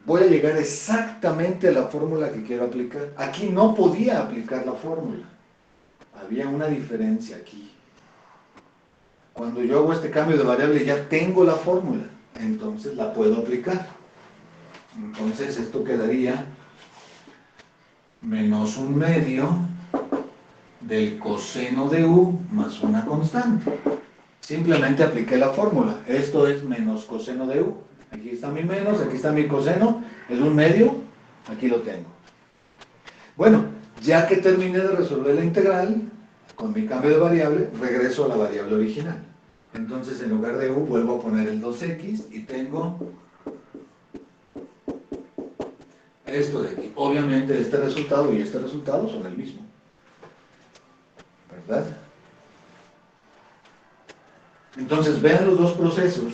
voy a llegar exactamente a la fórmula que quiero aplicar. Aquí no podía aplicar la fórmula. Había una diferencia aquí. Cuando yo hago este cambio de variable ya tengo la fórmula. Entonces la puedo aplicar. Entonces esto quedaría menos 1/2 del coseno de u más una constante. Simplemente apliqué la fórmula. Esto es menos coseno de u. Aquí está mi menos, aquí está mi coseno. Es 1/2. Aquí lo tengo. Bueno, ya que terminé de resolver la integral, con mi cambio de variable, regreso a la variable original. Entonces, en lugar de u, vuelvo a poner el 2x y tengo esto de aquí. Obviamente, este resultado y este resultado son el mismo. ¿Verdad? Entonces, vean los dos procesos.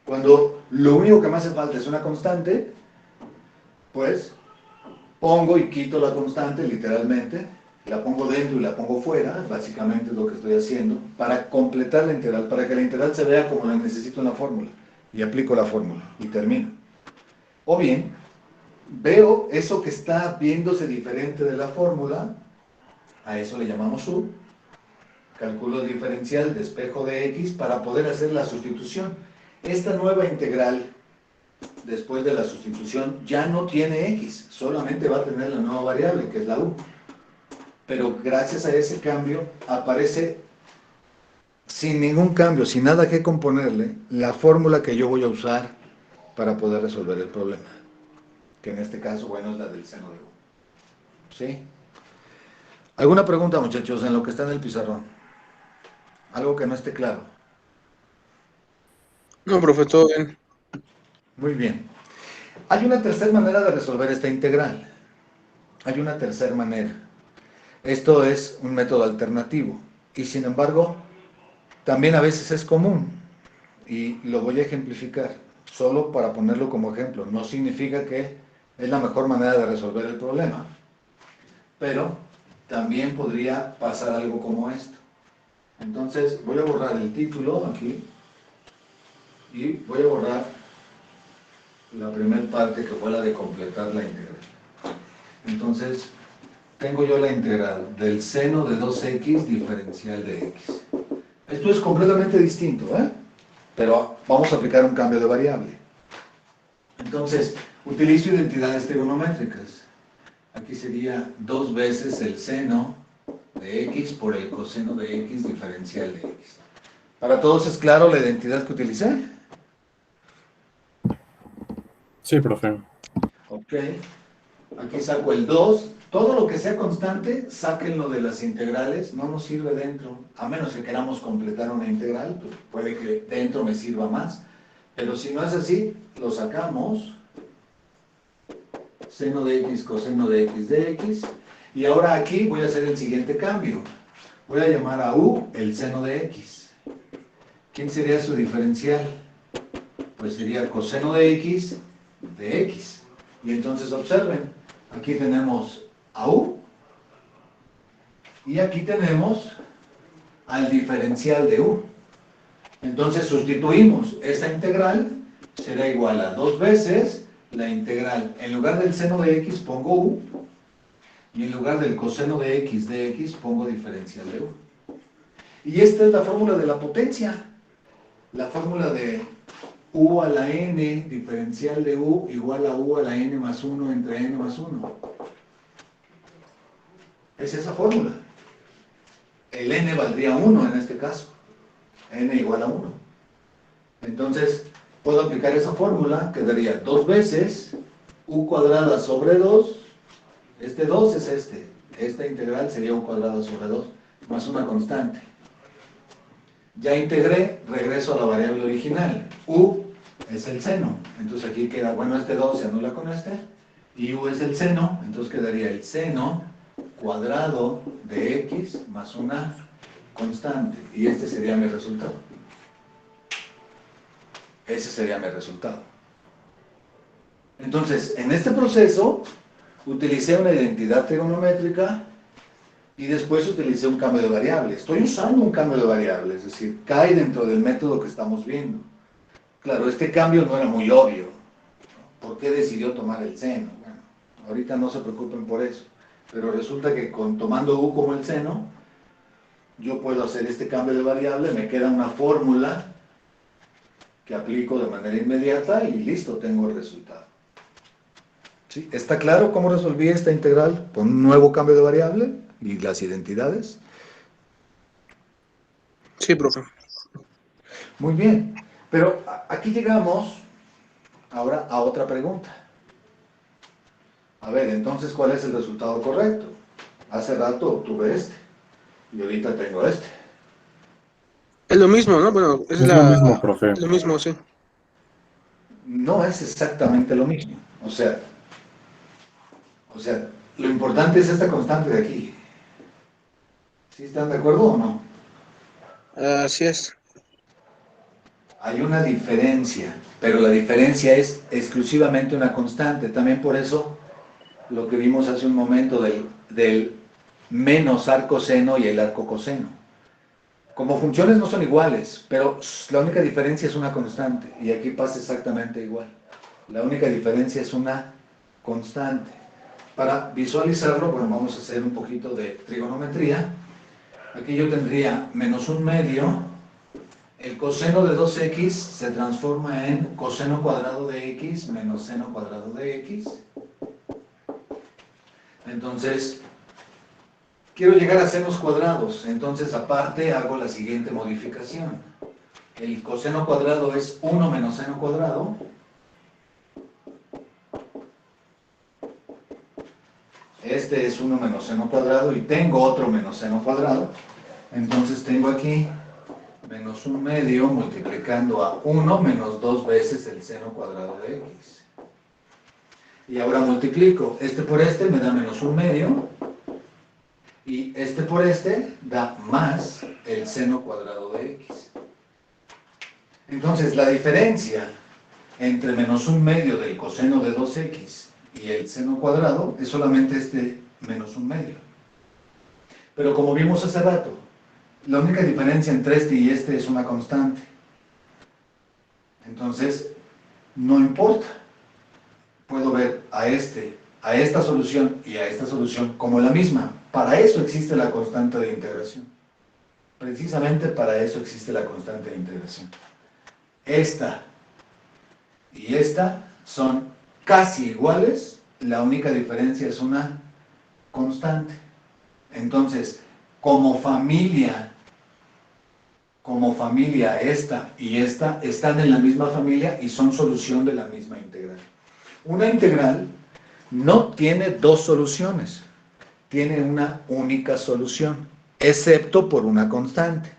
Cuando lo único que me hace falta es una constante, pues pongo y quito la constante, literalmente, la pongo dentro y la pongo fuera, básicamente es lo que estoy haciendo, para completar la integral, para que la integral se vea como la necesito en la fórmula. Y aplico la fórmula y termino. O bien, veo eso que está viéndose diferente de la fórmula, a eso le llamamos u, calculo el diferencial de espejo de x para poder hacer la sustitución. Esta nueva integral, después de la sustitución, ya no tiene x, solamente va a tener la nueva variable, que es la u. Pero gracias a ese cambio aparece sin ningún cambio, sin nada que componerle, la fórmula que yo voy a usar para poder resolver el problema. Que en este caso, bueno, es la del seno de u. ¿Sí? ¿Alguna pregunta, muchachos, en lo que está en el pizarrón? ¿Algo que no esté claro? No, profe, todo bien. Muy bien. Hay una tercera manera de resolver esta integral. Hay una tercera manera. Esto es un método alternativo. Y sin embargo, también a veces es común. Y lo voy a ejemplificar, solo para ponerlo como ejemplo. No significa que es la mejor manera de resolver el problema. Pero también podría pasar algo como esto. Entonces, voy a borrar el título aquí. Y voy a borrar la primera parte que fue la de completar la integral. Entonces, tengo yo la integral del seno de 2x diferencial de x. Esto es completamente distinto, ¿eh? Pero vamos a aplicar un cambio de variable. Entonces, utilizo identidades trigonométricas. Aquí sería 2 veces el seno de x por el coseno de x diferencial de x. ¿Para todos es claro la identidad que utilicé? Sí, profe. Ok. Aquí saco el 2. Todo lo que sea constante, sáquenlo de las integrales. No nos sirve dentro. A menos que queramos completar una integral, pues puede que dentro me sirva más. Pero si no es así, lo sacamos. Seno de x, coseno de x de x. Y ahora aquí voy a hacer el siguiente cambio. Voy a llamar a u el seno de x. ¿Quién sería su diferencial? Pues sería coseno de x de x. Y entonces observen, aquí tenemos a u y aquí tenemos al diferencial de u. Entonces sustituimos esta integral, será igual a 2 veces la integral. En lugar del seno de x pongo u y en lugar del coseno de x pongo diferencial de u. Y esta es la fórmula de la potencia. La fórmula de u a la n diferencial de u igual a u a la n más 1 entre n más 1. Es esa fórmula. el n valdría 1 en este caso, n igual a 1. Entonces, puedo aplicar esa fórmula, que daría 2 veces u cuadrada sobre 2, este 2 es esta integral sería u cuadrada sobre 2, más una constante. Ya integré, regreso a la variable original, u es el seno, entonces aquí queda, bueno, este 2 se anula con este, y u es el seno, entonces quedaría el seno cuadrado de x más una constante, y este sería mi resultado. Ese sería mi resultado. Entonces, en este proceso, utilicé una identidad trigonométrica y después utilicé un cambio de variable. Estoy usando un cambio de variable, es decir, cae dentro del método que estamos viendo. Claro, este cambio no era muy obvio. ¿Por qué decidió tomar el seno? Bueno, ahorita no se preocupen por eso. Pero resulta que tomando u como el seno, yo puedo hacer este cambio de variable, me queda una fórmula que aplico de manera inmediata y listo, tengo el resultado. ¿Sí? ¿Está claro cómo resolví esta integral con un nuevo cambio de variable y las identidades? Sí, profe. Muy bien, pero aquí llegamos ahora a otra pregunta. A ver, entonces, ¿cuál es el resultado correcto? Hace rato obtuve este y ahorita tengo este. Es lo mismo, ¿no? Bueno, es Es lo mismo, profe. lo mismo, sí. No es exactamente lo mismo. O sea, lo importante es esta constante de aquí. ¿Sí están de acuerdo o no? Así es. Hay una diferencia, pero la diferencia es exclusivamente una constante. También por eso lo que vimos hace un momento del menos arco seno y el arco coseno. Como funciones no son iguales, pero la única diferencia es una constante. Y aquí pasa exactamente igual. La única diferencia es una constante. Para visualizarlo, bueno, vamos a hacer un poquito de trigonometría. Aquí yo tendría menos un medio. El coseno de 2x se transforma en coseno cuadrado de x menos seno cuadrado de x. Entonces, quiero llegar a senos cuadrados. Entonces, aparte, hago la siguiente modificación. El coseno cuadrado es 1 menos seno cuadrado. Este es 1 menos seno cuadrado y tengo otro menos seno cuadrado. Entonces, tengo aquí menos un medio multiplicando a 1 menos 2 veces el seno cuadrado de x. Y ahora multiplico este por este, me da menos un medio, y este por este da más el seno cuadrado de x. Entonces, la diferencia entre menos un medio del coseno de 2x y el seno cuadrado es solamente este menos un medio. Pero como vimos hace rato, la única diferencia entre este y este es una constante. Entonces, no importa. Puedo ver a esta solución y a esta solución como la misma. Para eso existe la constante de integración. Precisamente para eso existe la constante de integración. Esta y esta son casi iguales, la única diferencia es una constante. Entonces, como familia esta y esta están en la misma familia y son solución de la misma integral. Una integral no tiene dos soluciones, tiene una única solución, excepto por una constante.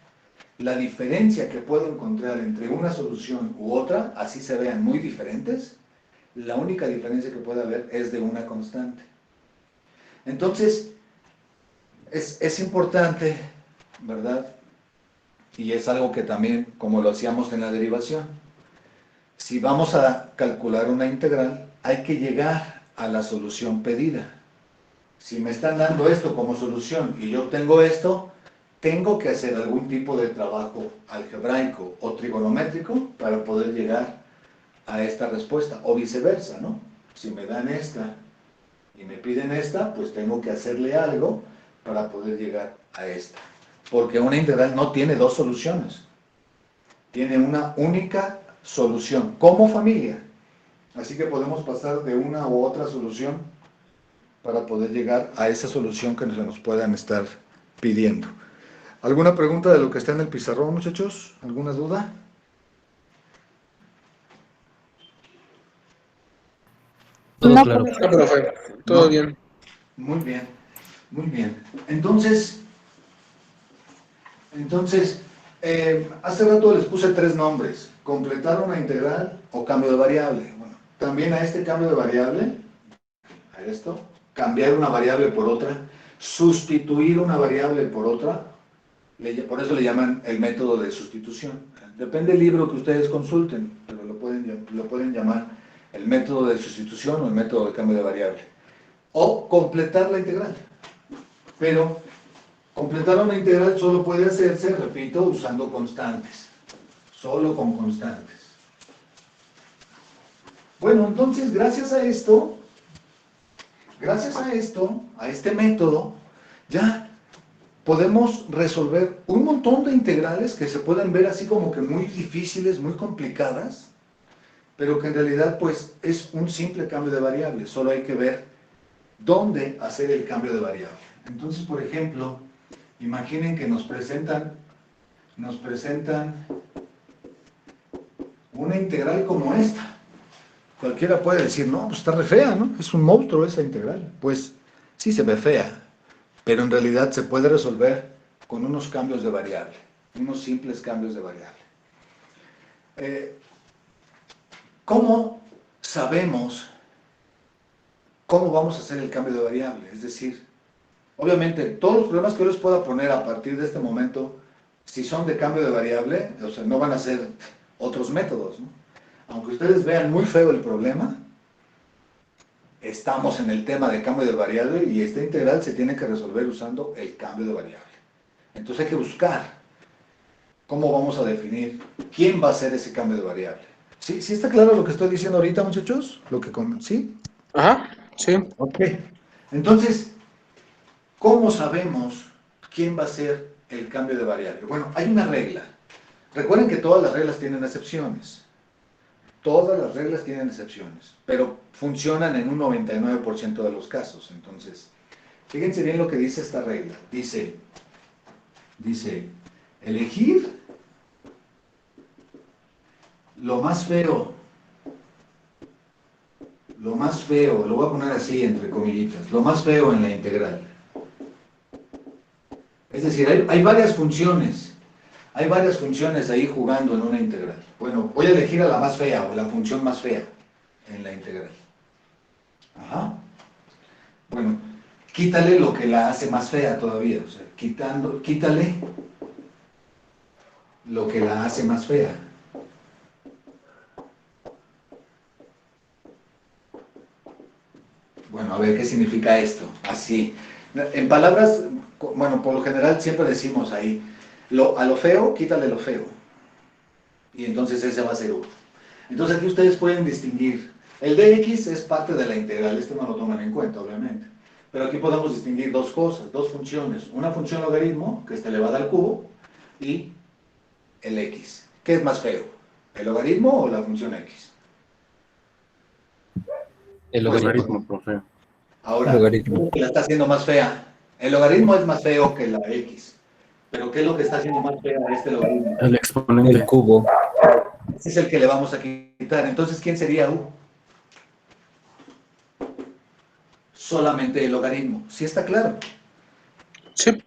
La diferencia que puedo encontrar entre una solución u otra, así se vean muy diferentes, la única diferencia que puede haber es de una constante. Entonces, es importante, ¿verdad? Y es algo que también, como lo hacíamos en la derivación, si vamos a calcular una integral, hay que llegar a la solución pedida. Si me están dando esto como solución y yo tengo esto, tengo que hacer algún tipo de trabajo algebraico o trigonométrico para poder llegar a esta respuesta, o viceversa, ¿no? Si me dan esta y me piden esta, pues tengo que hacerle algo para poder llegar a esta. Porque una integral no tiene dos soluciones, tiene una única solución, como familia. Así que podemos pasar de una u otra solución para poder llegar a esa solución que nos puedan estar pidiendo. ¿Alguna pregunta de lo que está en el pizarrón, muchachos? ¿Alguna duda? Todo No, claro. profe. No, profe, todo ¿No? bien. Muy bien, muy bien. Entonces, hace rato les puse 3 nombres: completar una integral o cambio de variable. Bueno, también a este cambio de variable, a esto, cambiar una variable por otra, sustituir una variable por otra, por eso le llaman el método de sustitución. Depende del libro que ustedes consulten, pero lo pueden llamar el método de sustitución o el método de cambio de variable. O completar la integral. Pero completar una integral solo puede hacerse, repito, usando constantes. Solo con constantes. Bueno, entonces, gracias a este método, ya podemos resolver un montón de integrales que se pueden ver así como que muy difíciles, muy complicadas, pero que en realidad pues es un simple cambio de variable. Solo hay que ver dónde hacer el cambio de variable. Entonces, por ejemplo, imaginen que nos presentan una integral como esta. Cualquiera puede decir, no, pues está re fea, ¿no? Es un monstruo esa integral. Pues sí se ve fea, pero en realidad se puede resolver con unos cambios de variable, unos simples cambios de variable. ¿Cómo sabemos cómo vamos a hacer el cambio de variable? Es decir, obviamente, todos los problemas que yo les pueda poner a partir de este momento, si son de cambio de variable, o sea, no van a ser otros métodos, ¿no? Aunque ustedes vean muy feo el problema, estamos en el tema de cambio de variable y esta integral se tiene que resolver usando el cambio de variable. Entonces hay que buscar cómo vamos a definir quién va a hacer ese cambio de variable. ¿Sí, sí está claro lo que estoy diciendo ahorita, muchachos? ¿Sí? Ajá, sí. Ok. Entonces, ¿cómo sabemos quién va a hacer el cambio de variable? Bueno, hay una regla. Recuerden que todas las reglas tienen excepciones. Todas las reglas tienen excepciones, pero funcionan en un 99% de los casos. Entonces, fíjense bien lo que dice esta regla. Dice, elegir lo más feo, lo voy a poner así entre comillitas, lo más feo en la integral. Es decir, hay varias funciones ahí jugando en una integral. Bueno, voy a elegir a la más fea o la función más fea en la integral. Ajá. Bueno, quítale lo que la hace más fea todavía, o sea, quítale lo que la hace más fea. Bueno, a ver, ¿qué significa esto? Así. En palabras, bueno, por lo general siempre decimos ahí, a lo feo, quítale lo feo. Y entonces ese va a ser 1. Entonces aquí ustedes pueden distinguir. El dx es parte de la integral, esto no lo toman en cuenta, obviamente. Pero aquí podemos distinguir 2 cosas, 2 funciones. Una función logaritmo, que está elevada al cubo, y el x. ¿Qué es más feo? ¿El logaritmo o la función x? El Pues, Logaritmo, profe. ahora, logaritmo. ¿qué la está haciendo más fea? El logaritmo es más feo que la x. Pero ¿qué es lo que está haciendo más fea a este logaritmo? El El exponente. cubo. Ese es el que le vamos a quitar. Entonces, ¿quién sería u? Solamente el logaritmo. ¿Sí está claro? Sí.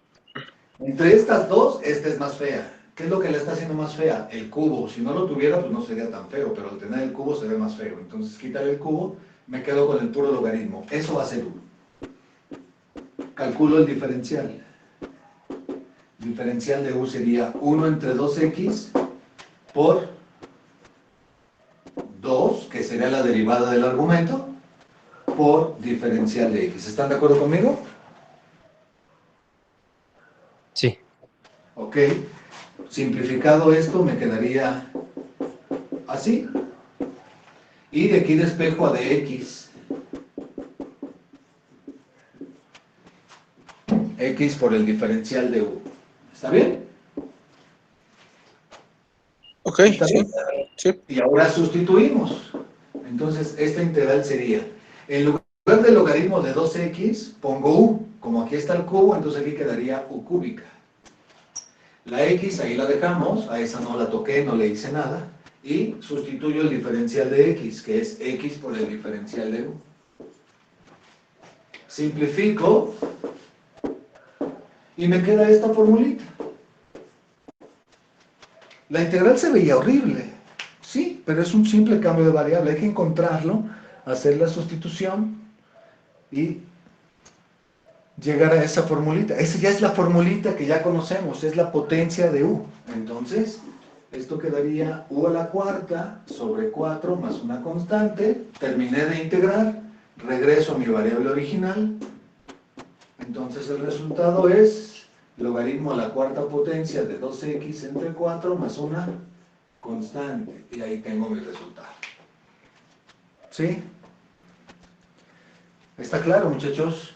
Entre estas dos, esta es más fea. ¿Qué es lo que le está haciendo más fea? El cubo. Si no lo tuviera, pues no sería tan feo, pero al tener el cubo se ve más feo. Entonces, quítale el cubo, me quedo con el puro logaritmo. Eso va a ser u. Calculo el diferencial. Diferencial de u sería 1 entre 2x por 2, que sería la derivada del argumento, por diferencial de x. ¿Están de acuerdo conmigo? Sí. Ok. Simplificado esto, me quedaría así. Y de aquí despejo a dx. X por el diferencial de u. ¿Está bien? Ok, ¿Está sí. bien? Sí. Y ahora sustituimos. Entonces, esta integral sería, en lugar del logaritmo de 2x, pongo u. Como aquí está el cubo, entonces aquí quedaría u cúbica. La X ahí la dejamos, a esa no la toqué, no le hice nada, y sustituyo el diferencial de X, que es X por el diferencial de U. Simplifico, y me queda esta formulita. La integral se veía horrible, sí, pero es un simple cambio de variable, hay que encontrarlo, hacer la sustitución y llegar a esa formulita. Esa ya es la formulita que ya conocemos, es la potencia de U. Entonces, esto quedaría U a la cuarta sobre 4 más una constante. Terminé de integrar, regreso a mi variable original. Entonces el resultado es logaritmo a la cuarta potencia de 2x entre 4 más una constante. Y ahí tengo mi resultado. ¿Sí? ¿Está claro, muchachos?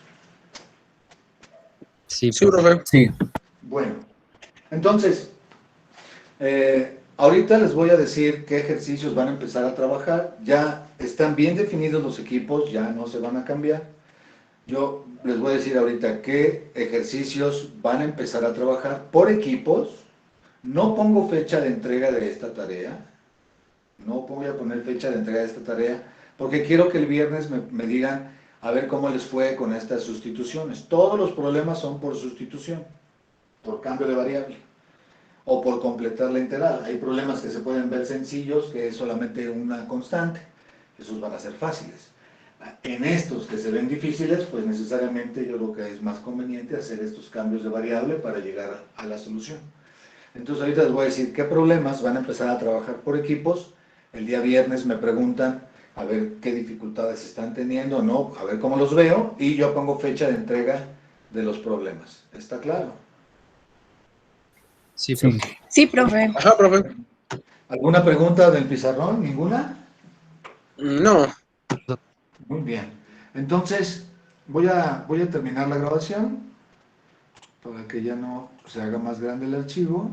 Sí, Sí, profe. profe. Sí. Bueno, entonces, ahorita les voy a decir qué ejercicios van a empezar a trabajar. Ya están bien definidos los equipos, ya no se van a cambiar. Yo les voy a decir ahorita qué ejercicios van a empezar a trabajar por equipos. No pongo fecha de entrega de esta tarea. No voy a poner fecha de entrega de esta tarea porque quiero que el viernes me digan a ver cómo les fue con estas sustituciones. Todos los problemas son por sustitución, por cambio de variable o por completar la integral. Hay problemas que se pueden ver sencillos, que es solamente una constante. Esos van a ser fáciles. En estos que se ven difíciles, pues necesariamente yo creo que es más conveniente hacer estos cambios de variable para llegar a la solución. Entonces ahorita les voy a decir qué problemas van a empezar a trabajar por equipos. El día viernes me preguntan a ver qué dificultades están teniendo, ¿no? A ver cómo los veo y yo pongo fecha de entrega de los problemas. ¿Está claro? Sí, Sí. profe. Sí, profe. Ajá, profe. ¿Alguna pregunta del pizarrón? ¿Ninguna? No. Muy bien. Entonces, voy a terminar la grabación para que ya no se haga más grande el archivo.